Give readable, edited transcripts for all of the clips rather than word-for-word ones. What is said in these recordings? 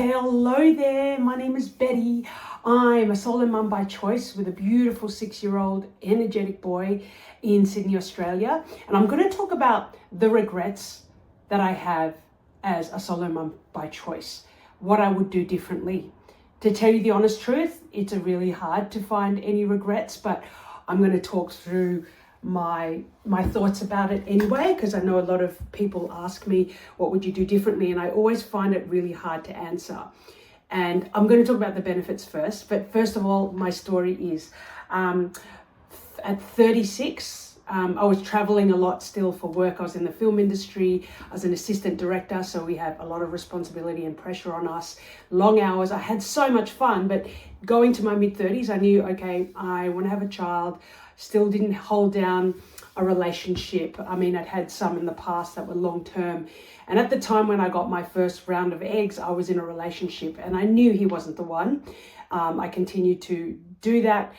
Hello there, my name is Betty. I'm a solo mum by choice with a beautiful 6-year-old energetic boy in Sydney, Australia. And I'm going to talk about the regrets that I have as a solo mum by choice, what I would do differently. To tell you the honest truth, it's really hard to find any regrets, but I'm going to talk through my thoughts about it anyway, because I know a lot of people ask me, what would you do differently? And I always find it really hard to answer. And I'm going to talk about the benefits first. But first of all, my story is at 36, I was traveling a lot still for work. I was in the film industry. I was an assistant director, so we had a lot of responsibility and pressure on us. Long hours. I had so much fun, but going to my mid-30s, I knew, okay, I want to have a child. Still didn't hold down a relationship. I mean, I'd had some in the past that were long-term. And at the time when I got my first round of eggs, I was in a relationship and I knew he wasn't the one. I continued to do that,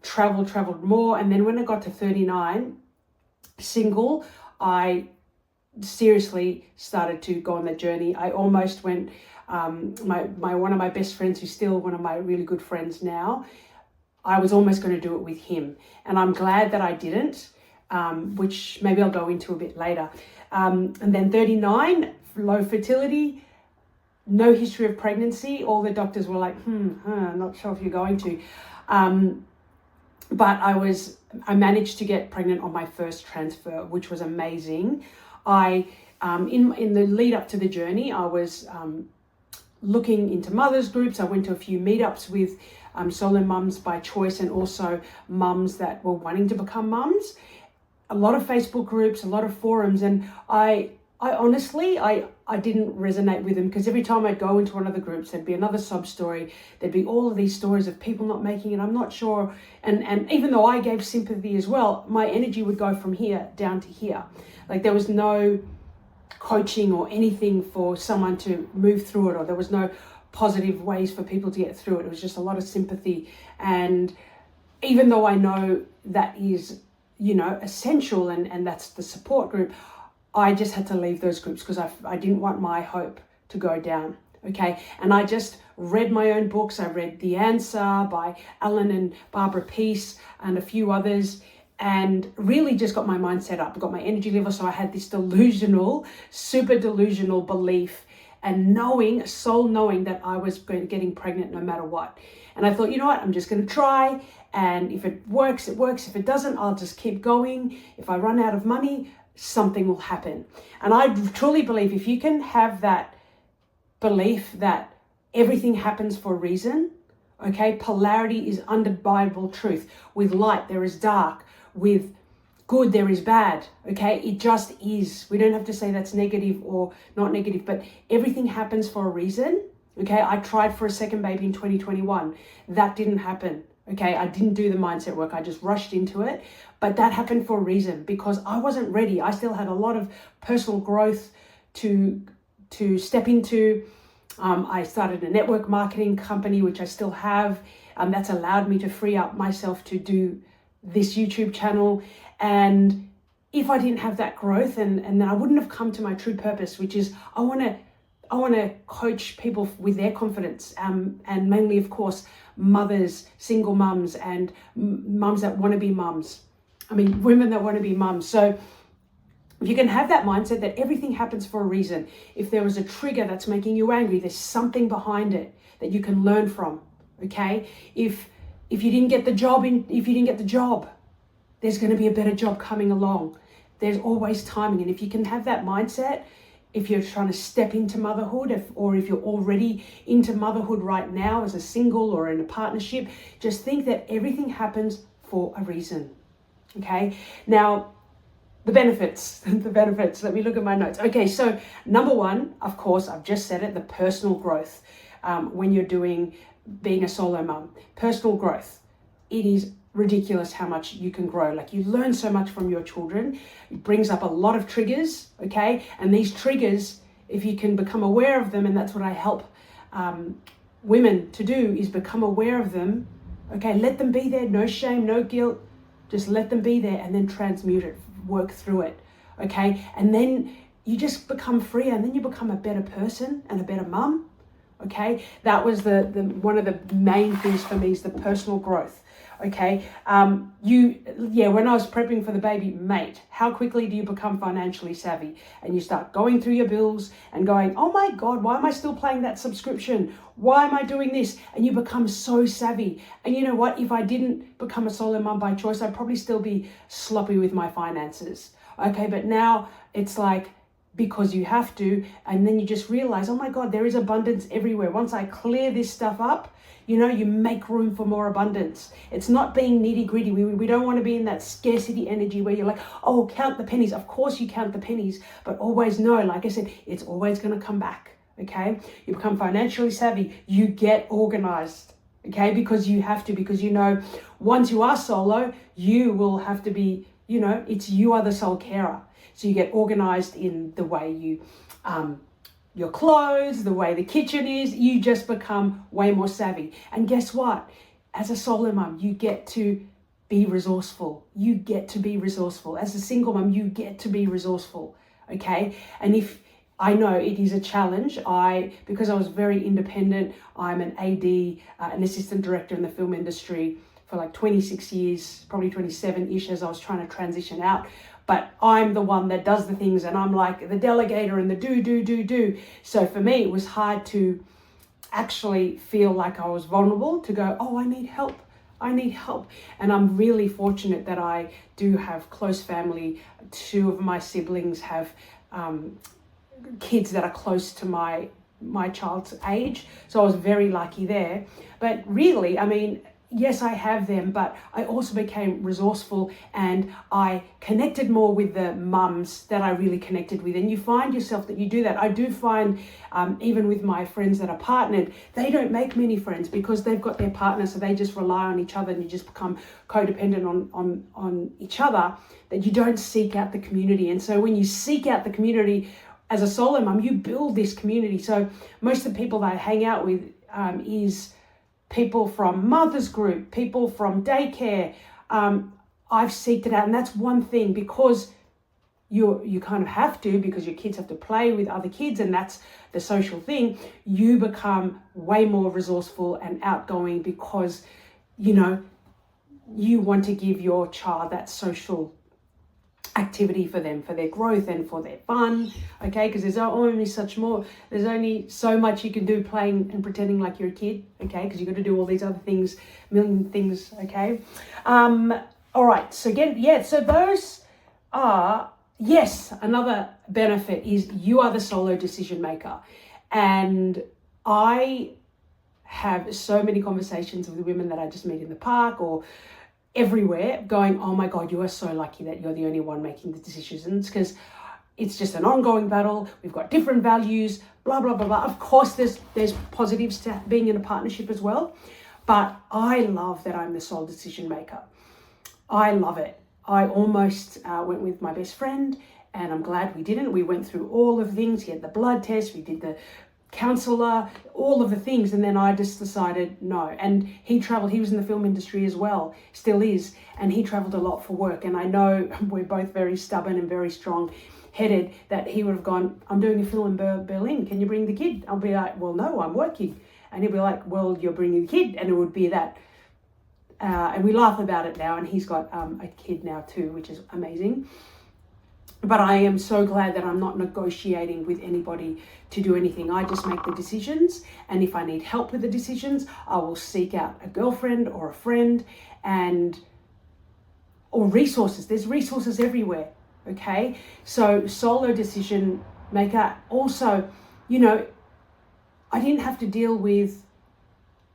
traveled more. And then when I got to 39, single, I seriously started to go on that journey. I almost went, one of my best friends, who's still one of my really good friends now, I was almost going to do it with him. And I'm glad that I didn't, which maybe I'll go into a bit later. And then 39, low fertility, no history of pregnancy. All the doctors were like, not sure if you're going to. But I managed to get pregnant on my first transfer, which was amazing. In the lead up to the journey, I was looking into mothers groups. I went to a few meetups with solo mums by choice and also mums that were wanting to become mums. A lot of Facebook groups, a lot of forums, and I honestly didn't resonate with them, because every time I'd go into one of the groups, there'd be another sob story. There'd be all of these stories of people not making it. I'm not sure. And even though I gave sympathy as well, my energy would go from here down to here. Like there was no coaching or anything for someone to move through it, or there was no positive ways for people to get through it. It was just a lot of sympathy. And even though I know that is, essential and that's the support group, I just had to leave those groups because I didn't want my hope to go down. Okay. And I just read my own books. I read The Answer by Alan and Barbara Peace and a few others, and really just got my mind set up. I got my energy level. So I had this super delusional belief and soul knowing that I was getting pregnant no matter what. And I thought, you know what, I'm just going to try. And if it works, it works. If it doesn't, I'll just keep going. If I run out of money, something will happen. And I truly believe if you can have that belief that everything happens for a reason, okay, polarity is undeniable truth. With light, there is dark. With good, there is bad. Okay, it just is. We don't have to say that's negative or not negative, but everything happens for a reason. Okay, I tried for a second baby in 2021. That didn't happen. Okay, I didn't do the mindset work. I just rushed into it. But that happened for a reason, because I wasn't ready. I still had a lot of personal growth to step into. I started a network marketing company, which I still have. That's allowed me to free up myself to do this YouTube channel. And if I didn't have that growth, and then I wouldn't have come to my true purpose, which is I want to coach people with their confidence, and mainly, of course, mothers, single mums, and mums that want to be mums. I mean, women that want to be mums. So if you can have that mindset that everything happens for a reason, if there was a trigger that's making you angry, there's something behind it that you can learn from. Okay, if you didn't get the job, there's going to be a better job coming along. There's always timing. And if you can have that mindset, if you're trying to step into motherhood, or if you're already into motherhood right now as a single or in a partnership, just think that everything happens for a reason. Okay. Now, the benefits, let me look at my notes. Okay. So number one, of course, I've just said it, the personal growth. When you're being a solo mum, personal growth, it is ridiculous how much you can grow. Like, you learn so much from your children. It brings up a lot of triggers. Okay. And these triggers, if you can become aware of them, and that's what I help women to do, is become aware of them. Okay. Let them be there. No shame, no guilt. Just let them be there, and then transmute it, work through it. Okay. And then you just become freer, and then you become a better person and a better mum. Okay, that was the one of the main things for me is the personal growth. Okay, when I was prepping for the baby, mate, how quickly do you become financially savvy? And you start going through your bills and going, oh my God, why am I still paying that subscription? Why am I doing this? And you become so savvy. And you know what? If I didn't become a solo mom by choice, I'd probably still be sloppy with my finances. Okay, but now it's like, because you have to, and then you just realize, oh my God, there is abundance everywhere. Once I clear this stuff up, you make room for more abundance. It's not being nitty gritty. We don't want to be in that scarcity energy where you're like, oh, count the pennies. Of course you count the pennies, but always know, like I said, it's always going to come back. Okay, you become financially savvy, you get organized. Okay, because you have to, because once you are solo, you will have to be, you are the sole carer. So you get organized in the way you, your clothes, the way the kitchen is, you just become way more savvy. And guess what? As a solo mom, you get to be resourceful. You get to be resourceful. As a single mom, you get to be resourceful. Okay. And if I know it is a challenge, because I was very independent, I'm an AD, an assistant director in the film industry for like 26 years, probably 27-ish as I was trying to transition out. But I'm the one that does the things and I'm like the delegator and the do. So for me, it was hard to actually feel like I was vulnerable to go, oh, I need help. And I'm really fortunate that I do have close family. 2 of my siblings have kids that are close to my child's age. So I was very lucky there. But really, yes, I have them, but I also became resourceful and I connected more with the mums that I really connected with. And you find yourself that you do that. I do find, even with my friends that are partnered, they don't make many friends because they've got their partner, so they just rely on each other and you just become codependent on each other, that you don't seek out the community. And so when you seek out the community as a solo mum, you build this community. So most of the people that I hang out with is people from mother's group, people from daycare. I've seeked it out, and that's one thing, because you kind of have to, because your kids have to play with other kids, and that's the social thing. You become way more resourceful and outgoing because you want to give your child that social activity for them, for their growth and for their fun. Okay, because there's only so much you can do playing and pretending like you're a kid. Okay, because you've got to do all these other things, million things. Okay, all right, so again, so those are, yes, another benefit is you are the solo decision maker. And I have so many conversations with women that I just meet in the park or everywhere going, oh my God, you are so lucky that you're the only one making the decisions, because it's just an ongoing battle. We've got different values, blah, blah, blah, blah. Of course, there's positives to being in a partnership as well. But I love that I'm the sole decision maker. I love it. I almost went with my best friend, and I'm glad we didn't. We went through all of the things. He had the blood test. We did the counselor, all of the things, and then I just decided no. And he traveled, he was in the film industry as well, still is, and he traveled a lot for work. And I know we're both very stubborn and very strong headed, that he would have gone, I'm doing a film in Berlin, can you bring the kid? I'll be like, well, no, I'm working. And he'll be like, well, you're bringing the kid. And it would be that. And we laugh about it now, and he's got a kid now too, which is amazing. But I am so glad that I'm not negotiating with anybody to do anything. I just make the decisions. And if I need help with the decisions, I will seek out a girlfriend or a friend or resources. There's resources everywhere. Okay. So solo decision maker. Also, I didn't have to deal with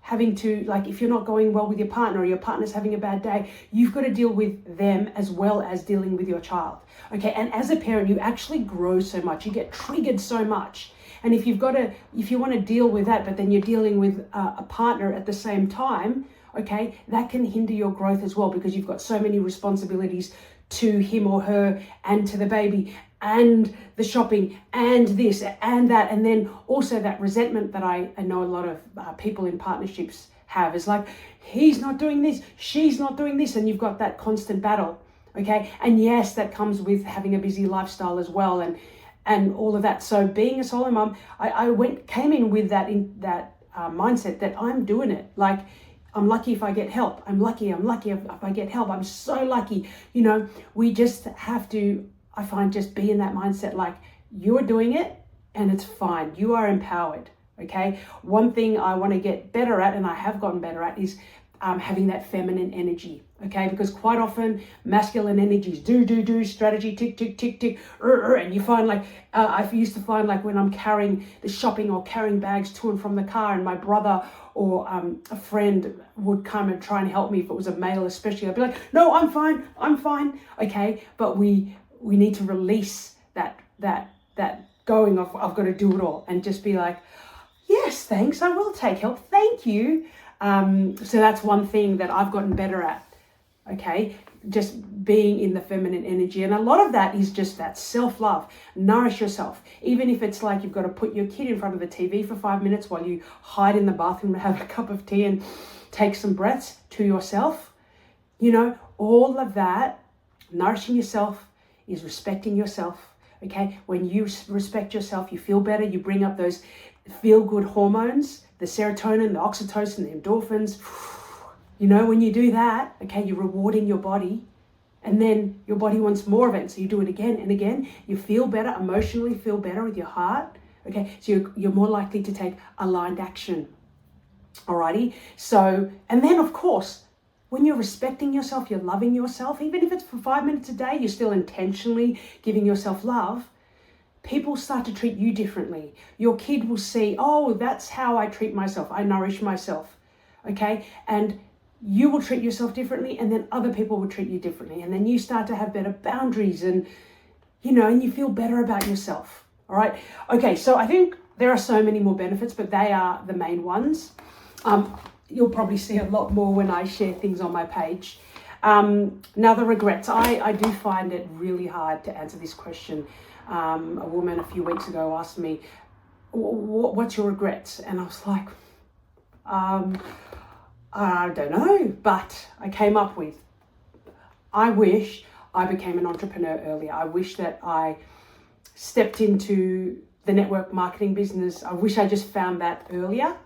having to, like, if you're not going well with your partner or your partner's having a bad day, you've got to deal with them as well as dealing with your child. Okay, and as a parent, you actually grow so much, you get triggered so much. And if you want to deal with that, but then you're dealing with a partner at the same time, okay, that can hinder your growth as well, because you've got so many responsibilities to him or her and to the baby and the shopping and this and that. And then also that resentment that I know a lot of people in partnerships have is like, he's not doing this, she's not doing this. And you've got that constant battle. Okay. And yes, that comes with having a busy lifestyle as well. and all of that. So being a solo mom, I came in with that mindset that I'm doing it. Like, I'm lucky if I get help. I'm lucky if I get help. I'm so lucky. You know, we just have to, I find, just be in that mindset, like, you're doing it and it's fine. You are empowered, okay? One thing I want to get better at, and I have gotten better at, is having that feminine energy, okay? Because quite often masculine energies do strategy, tick, tick, tick, tick, and you find like, I used to find like when I'm carrying the shopping or carrying bags to and from the car, and my brother or a friend would come and try and help me, if it was a male especially, I'd be like, no, I'm fine, okay? But we need to release that going of, I've got to do it all, and just be like, yes, thanks, I will take help, thank you. So that's one thing that I've gotten better at, okay? Just being in the feminine energy. And a lot of that is just that self-love. Nourish yourself. Even if it's like you've got to put your kid in front of the TV for 5 minutes while you hide in the bathroom and have a cup of tea and take some breaths to yourself. You know, all of that, nourishing yourself is respecting yourself, okay? When you respect yourself, you feel better. You bring up those feel-good hormones, the serotonin, the oxytocin, the endorphins. You know, when you do that, okay, you're rewarding your body, and then your body wants more of it. So you do it again and again. You feel better, emotionally feel better with your heart, okay? So you're more likely to take aligned action, alrighty? So, and then of course, when you're respecting yourself, you're loving yourself, even if it's for 5 minutes a day, you're still intentionally giving yourself love. People start to treat you differently. Your kid will see, oh, that's how I treat myself. I nourish myself, okay? And you will treat yourself differently, and then other people will treat you differently. And then you start to have better boundaries, and, you know, and you feel better about yourself, all right? Okay, so I think there are so many more benefits, but they are the main ones. You'll probably see a lot more when I share things on my page. Now, the regrets. I do find it really hard to answer this question. A woman a few weeks ago asked me, what's your regrets? And I was like, I don't know, but I came up with, I wish I became an entrepreneur earlier. I wish that I stepped into the network marketing business. I wish I just found that earlier.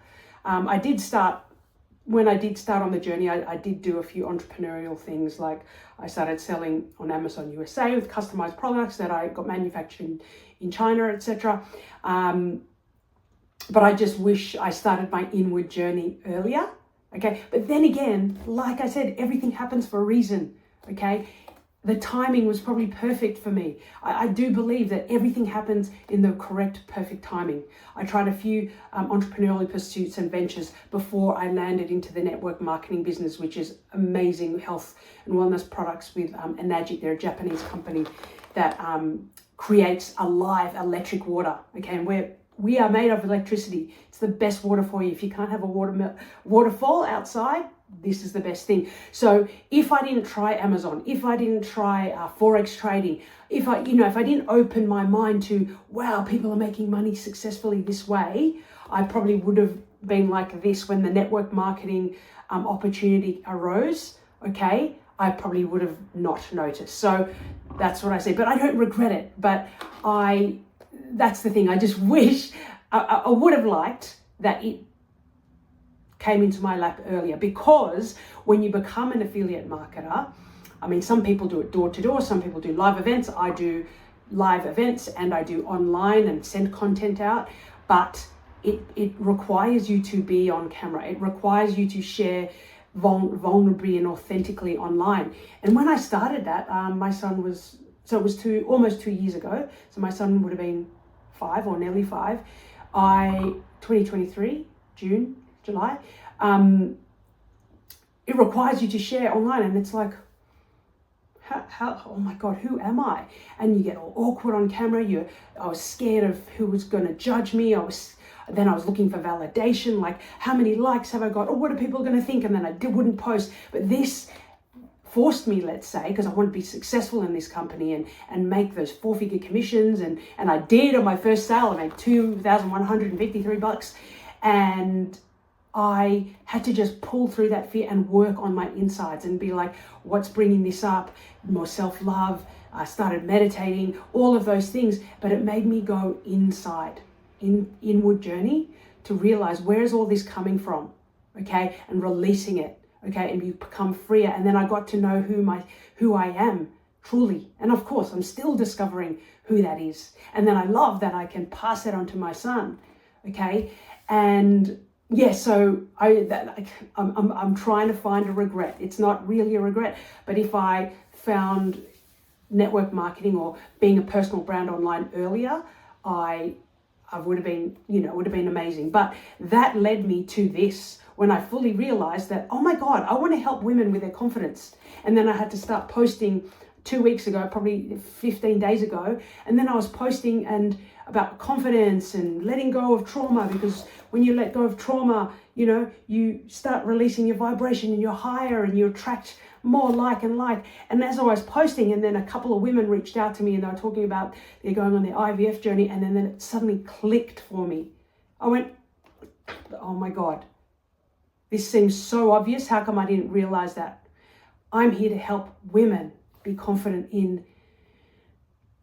When I did start on the journey, I did do a few entrepreneurial things, like I started selling on Amazon USA with customized products that I got manufactured in China, etc. But I just wish I started my inward journey earlier, okay? But then again, like I said, everything happens for a reason, okay? The timing was probably perfect for me. I do believe that everything happens in the correct, perfect timing. I tried a few entrepreneurial pursuits and ventures before I landed into the network marketing business, which is amazing health and wellness products with Enagic. They're a Japanese company that creates a live electric water, okay? And we are made of electricity. It's the best water for you. If you can't have a waterfall outside, this is the best thing. So if I didn't try Amazon, if I didn't try Forex trading, if I didn't open my mind to, wow, people are making money successfully this way, I probably would have been like this when the network marketing opportunity arose, okay? I probably would have not noticed. So that's what I say, but I don't regret it. But that's the thing. I just wish I would have liked that it came into my lap earlier, because when you become an affiliate marketer, I mean, some people do it door to door, some people do live events. I do live events and I do online and send content out, but it requires you to be on camera. It requires you to share vulnerably and authentically online. And when I started that, my son was, so it was almost 2 years ago. So my son would have been 5 or nearly 5. 2023, June, July, it requires you to share online, and it's like, how oh my God, who am I? And you get all awkward on camera. I was scared of who was going to judge me. I was looking for validation, like how many likes have I got, or what are people going to think? And then I wouldn't post. But this forced me, let's say, because I want to be successful in this company and make those 4-figure commissions, and I did. On my first sale, I made $2,153, and I had to just pull through that fear and work on my insides and be like, what's bringing this up? More self-love, I started meditating, all of those things, but it made me go inside, inward journey to realize, where is all this coming from? Okay, and releasing it. Okay, and you become freer. And then I got to know who I am truly. And of course, I'm still discovering who that is. And then I love that I can pass that on to my son. Okay, and yeah, so I'm trying to find a regret. It's not really a regret, but if I found network marketing or being a personal brand online earlier, I would have been, would have been amazing. But that led me to this, when I fully realized that, oh my God, I want to help women with their confidence. And then I had to start posting 2 weeks ago, probably 15 days ago. And then I was posting about confidence and letting go of trauma, because when you let go of trauma, you start releasing your vibration and you're higher and you attract more like and like. And as I was posting, and then a couple of women reached out to me and they were talking about they're going on their IVF journey, and then it suddenly clicked for me. I went, oh my God, this seems so obvious. How come I didn't realize that? I'm here to help women be confident in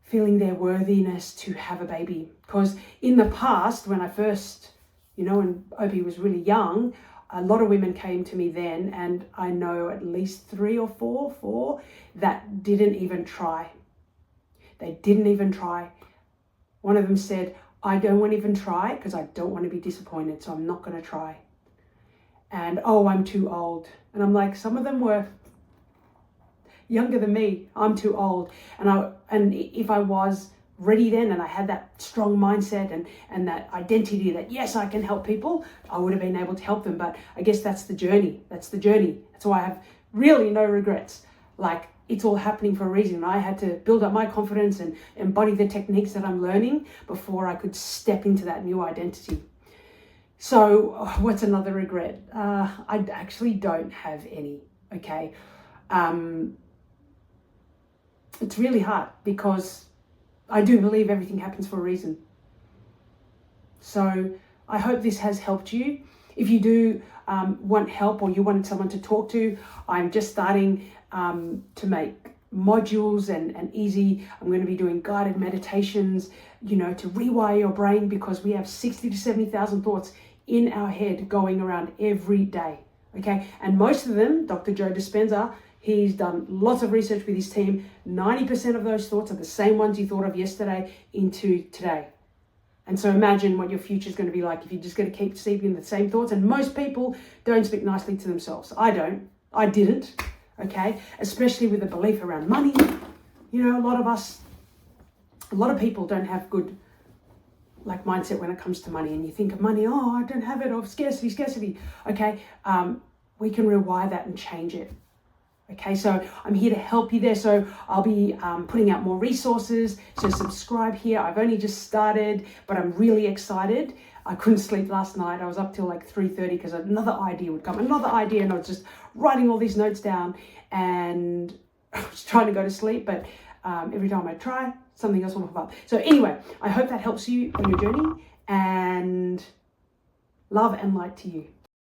feeling their worthiness to have a baby. Because in the past, when I first, when Opie was really young, a lot of women came to me then, and I know at least 3 or 4 that didn't even try. They didn't even try. One of them said, I don't want to even try because I don't want to be disappointed, so I'm not going to try. And, oh, I'm too old. And I'm like, some of them were younger than me. I'm too old. And if I was ready then, and I had that strong mindset and that identity that, yes, I can help people, I would have been able to help them. But I guess that's the journey. That's why I have really no regrets. Like, it's all happening for a reason. I had to build up my confidence and embody the techniques that I'm learning before I could step into that new identity. So what's another regret? I actually don't have any, okay? It's really hard because I do believe everything happens for a reason. So I hope this has helped you. If you do want help, or you wanted someone to talk to, I'm just starting to make modules and easy. I'm going to be doing guided meditations, to rewire your brain, because we have 60 to 70,000 thoughts in our head going around every day. Okay. And most of them, Dr. Joe Dispenza, he's done lots of research with his team. 90% of those thoughts are the same ones you thought of yesterday into today. And so imagine what your future is going to be like if you're just going to keep sleeping the same thoughts. And most people don't speak nicely to themselves. I didn't. Okay. Especially with the belief around money. A lot of people don't have good mindset when it comes to money. And you think of money, oh, I don't have it, or scarcity. Okay. We can rewire that and change it. Okay, so I'm here to help you there. So I'll be putting out more resources. So subscribe here. I've only just started, but I'm really excited. I couldn't sleep last night. I was up till like 3:30 because another idea would come, and I was just writing all these notes down, and I was trying to go to sleep, but every time I try, something else will pop up. So anyway, I hope that helps you on your journey, and love and light to you.